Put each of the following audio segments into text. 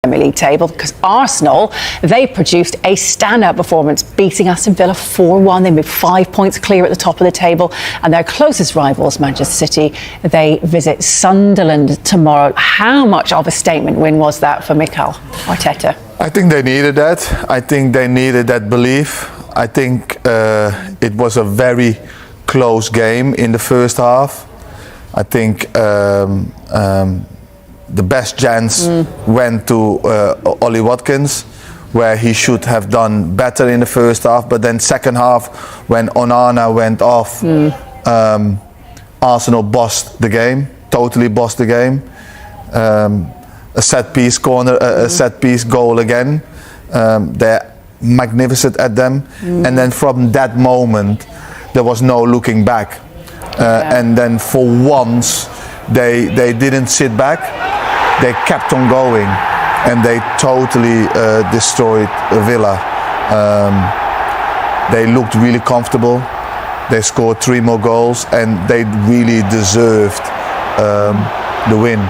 Premier League table, because Arsenal, they produced a standout performance, beating Aston Villa 4-1. They moved 5 points clear at the top of the table, and their closest rivals, Manchester City, they visit Sunderland tomorrow. How much of a statement win was that for Mikel Arteta? I think they needed that. I think they needed that belief. I think it was a very close game in the first half. I think the best chance went to Ollie Watkins, where he should have done better in the first half. But then second half, when Onana went off, Arsenal bossed the game, totally bossed the game. A set piece corner, a set piece goal again. They're magnificent at them. And then from that moment, there was no looking back. And then for once, they didn't sit back. They kept on going, and they totally destroyed Villa. They looked really comfortable. They scored 3 more goals, and they really deserved the win.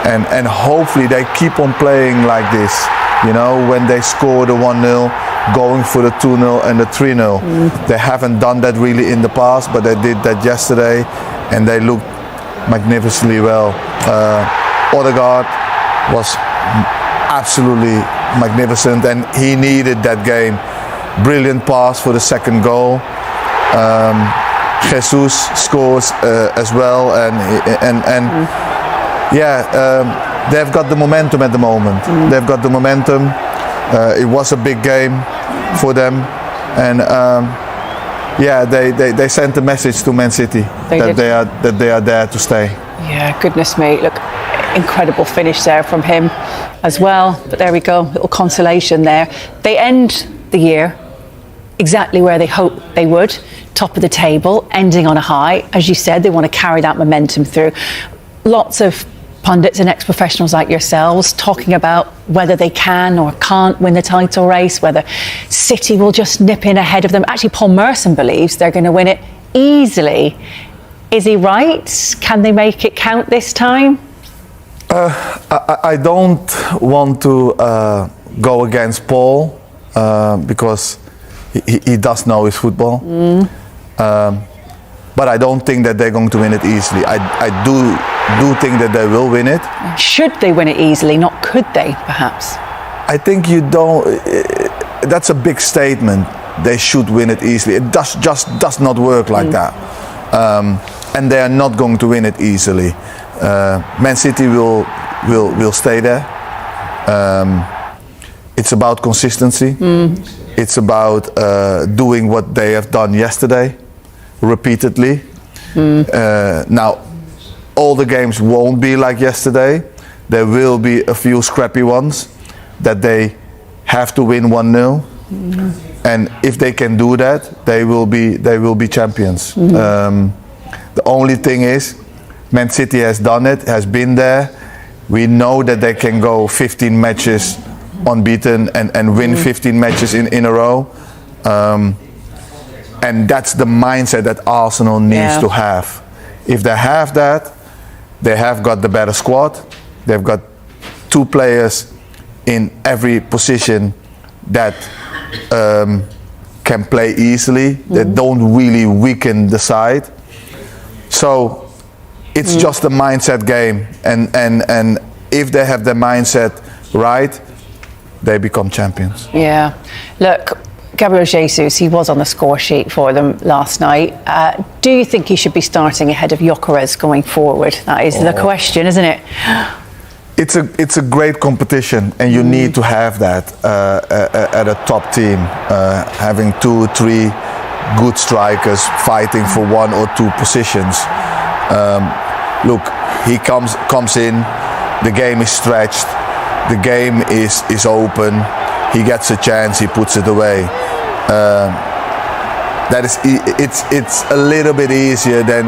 And hopefully they keep on playing like this. You know, when they score the 1-0, going for the 2-0 and the 3-0. They haven't done that really in the past, but they did that yesterday, and they looked magnificently well. Odegaard was absolutely magnificent, and he needed that game. Brilliant pass for the second goal. Jesus scores as well, and they've got the momentum at the moment. They've got the momentum. It was a big game for them, and they sent a message to Man City that they are there to stay. Yeah, goodness me. Look, incredible finish there from him as well. But there we go, little consolation there. They end the year exactly where they hoped they would, top of the table, ending on a high. As you said, they want to carry that momentum through. Lots of pundits and ex-professionals like yourselves talking about whether they can or can't win the title race, whether City will just nip in ahead of them. Actually, Paul Merson believes they're going to win it easily. Is he right? Can they make it count this time? I don't want to go against Paul because he does know his football. But I don't think that they're going to win it easily. I do think that they will win it. Should they win it easily, not could they, perhaps? I think you don't. That's a big statement. They should win it easily. It just does not work like that. And they are not going to win it easily. Man City will stay there. It's about consistency. It's about doing what they have done yesterday, repeatedly. Now, all the games won't be like yesterday. There will be a few scrappy ones that they have to win 1-0. And if they can do that, they will be champions. The only thing is, Man City has done it, has been there. We know that they can go 15 matches unbeaten and win 15 matches in a row. And that's the mindset that Arsenal needs to have. If they have that, they have got the better squad. They've got 2 players in every position that can play easily, that don't really weaken the side. So it's just a mindset game, and if they have the mindset right, they become champions. Yeah. Look, Gabriel Jesus, he was on the score sheet for them last night. Do you think he should be starting ahead of Gyökeres going forward? That is the question, isn't it? It's a great competition, and you need to have that at a top team, having 2 or 3 good strikers fighting for 1 or 2 positions. Look, he comes in, the game is stretched, the game is open, he gets a chance, he puts it away. It's a little bit easier than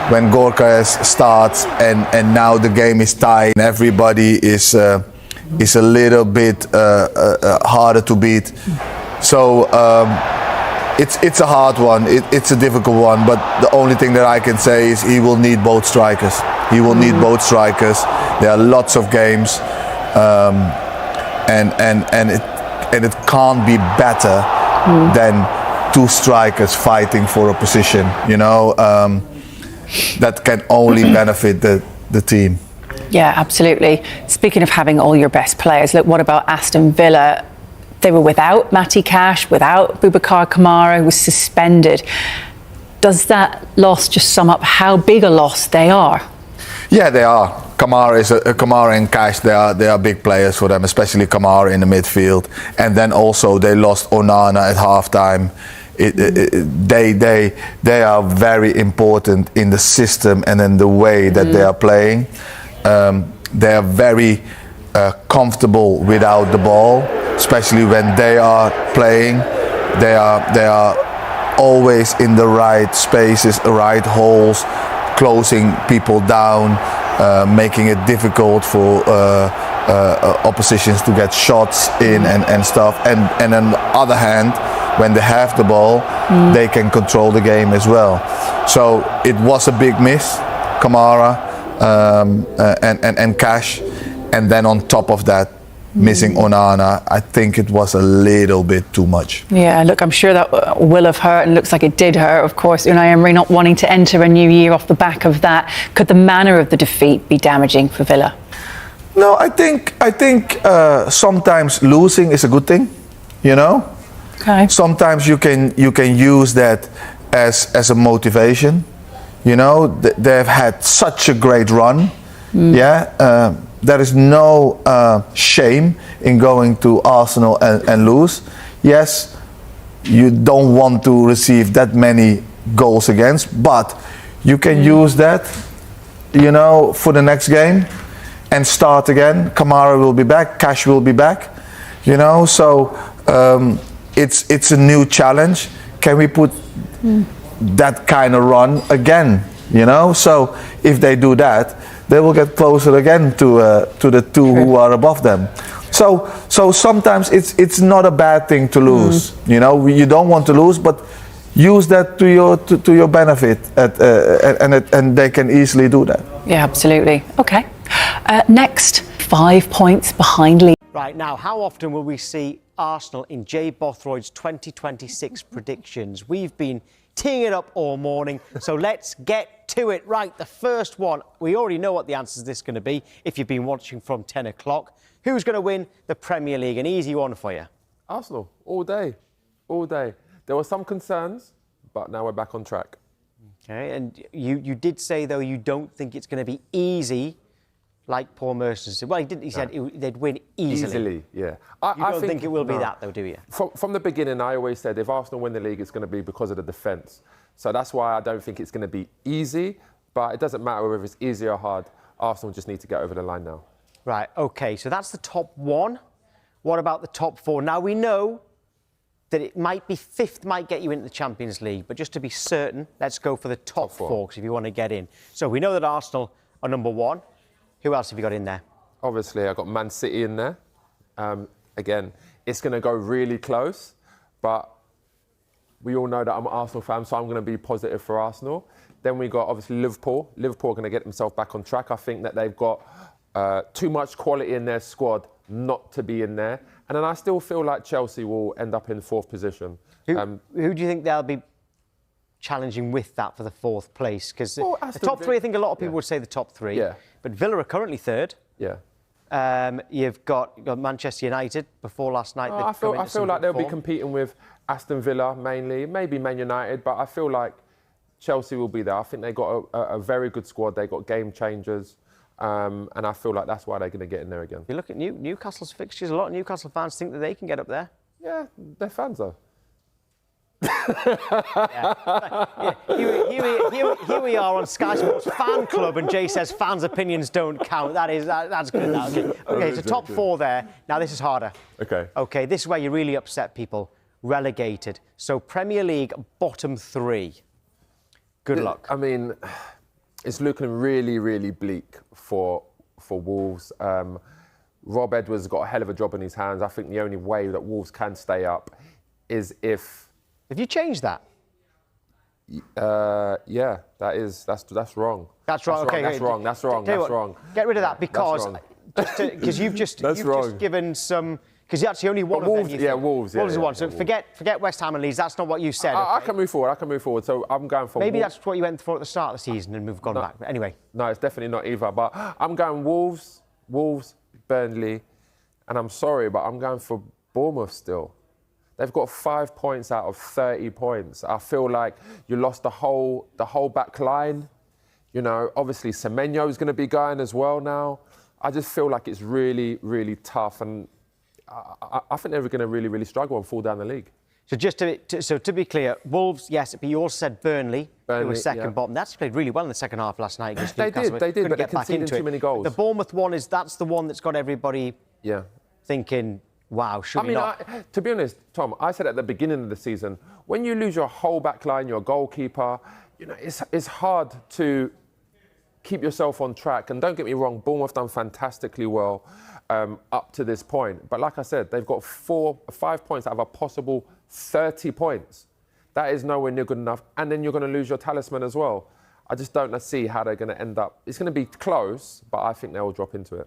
when Gyökeres starts and now the game is tied and everybody is a little bit harder to beat. So it's a hard one. It's a difficult one. But the only thing that I can say is he will need both strikers. He will need both strikers. There are lots of games. and it can't be better than two strikers fighting for a position. That can only benefit the team. Yeah, absolutely. Speaking of having all your best players, look, what about Aston Villa? They were without Matty Cash, without Boubacar Kamara, who was suspended. Does that loss just sum up how big a loss they are? Yeah, they are. Kamara and Cash, they are big players for them, especially Kamara in the midfield. And then also they lost Onana at halftime. They are very important in the system and in the way that they are playing. They are very comfortable without the ball, especially when they are playing. They are always in the right spaces, the right holes, closing people down, making it difficult for oppositions to get shots in and stuff. And on the other hand, when they have the ball, they can control the game as well. So it was a big miss, Kamara and Cash, and then on top of that, missing Onana. I think it was a little bit too much. Yeah, look, I'm sure that will have hurt, and looks like it did hurt. Of course, Unai Emery not wanting to enter a new year off the back of that. Could the manner of the defeat be damaging for Villa? No, I think sometimes losing is a good thing. Okay. Sometimes you can use that as a motivation. They've had such a great run. There is no shame in going to Arsenal and lose. Yes, you don't want to receive that many goals against, but you can use that, for the next game and start again. Kamara will be back, Cash will be back, so it's a new challenge. Can we put that kind of run again? So if they do that, they will get closer again to the two who are above them. So sometimes it's not a bad thing to lose. You don't want to lose, but use that to your benefit, and they can easily do that. Yeah, absolutely. Okay. Next, 5 points behind lead. Right, now, how often will we see Arsenal in Jay Bothroyd's 2026 predictions? We've been teeing it up all morning, so let's get to it. Right, the first one, we already know what the answer to this is going to be if you've been watching from 10 o'clock. Who's going to win the Premier League? An easy one for you. Arsenal, all day. There were some concerns, but now we're back on track. Okay, and you did say, though, you don't think it's going to be easy, like Paul Merson said. Well, he said they'd win easily. Easily, yeah. You don't think it will be that, though, do you? From the beginning, I always said if Arsenal win the league, it's going to be because of the defence. So that's why I don't think it's going to be easy, but it doesn't matter whether it's easy or hard. Arsenal just need to get over the line now. Right, OK, so that's the top one. What about the top four? Now, we know that it might be fifth might get you into the Champions League, but just to be certain, let's go for the top four, because if you want to get in. So we know that Arsenal are number one. Who else have you got in there? Obviously, I've got Man City in there. Again, it's going to go really close, but we all know that I'm an Arsenal fan, so I'm going to be positive for Arsenal. Then we got, obviously, Liverpool. Liverpool are going to get themselves back on track. I think that they've got too much quality in their squad not to be in there. And then I still feel like Chelsea will end up in fourth position. Who do you think they'll be challenging with that for the fourth place? Because the top three, I think a lot of people would say the top three. Yeah. But Villa are currently third. Yeah. You've got Manchester United before last night. I feel like they'll be competing with Aston Villa mainly, maybe Man United, but I feel like Chelsea will be there. I think they got a very good squad. They got game changers, and I feel like that's why they're going to get in there again. You look at Newcastle's fixtures. A lot of Newcastle fans think that they can get up there. Yeah, they're fans though. Here we are on Sky Sports Fan Club, and Jay says fans' opinions don't count. That's good. Okay, so top four there. Now this is harder. Okay, this is where you really upset people. Relegated. So Premier League bottom three. Good luck. I mean, it's looking really, really bleak for Wolves. Rob Edwards got a hell of a job in his hands. I think the only way that Wolves can stay up is if. Have you changed that? Yeah, that's wrong. That's wrong. Okay, That's wrong. Get rid of that, because because you've just That's you've wrong. just given some. Because actually only one But of them. Wolves- you yeah, think. Wolves, yeah, Wolves is yeah, one. So yeah, forget West Ham and Leeds. That's not what you said. I okay? can move forward. So I'm going for Maybe Wolves. that's what you went for at the start of the season and we've gone back. But anyway, No, it's definitely not either. But I'm going Wolves, Burnley, and I'm sorry, but I'm going for Bournemouth still. They've got 5 points out of 30 points. I feel like you lost the whole back line. You know, obviously Semenyo is going to be going as well now. I just feel like it's really, really tough, and I think they're going to really, really struggle and fall down the league. so just to be clear, Wolves, yes, but you also said Burnley who Burnley, was second yeah. bottom. They actually played really well in the second half last night against They Newcastle. did, Couldn't but they get back conceded into too it. many goals. The Bournemouth one that's the one that's got everybody Yeah. thinking, wow, should we I mean, not? to be honest, Tom, I said at the beginning of the season, when you lose your whole back line, your goalkeeper, you know, it's hard to keep yourself on track. And don't get me wrong, Bournemouth done fantastically well up to this point. But like I said, they've got 5 points out of a possible 30 points. That is nowhere near good enough. And then you're going to lose your talisman as well. I just don't see how they're going to end up. It's going to be close, but I think they will drop into it.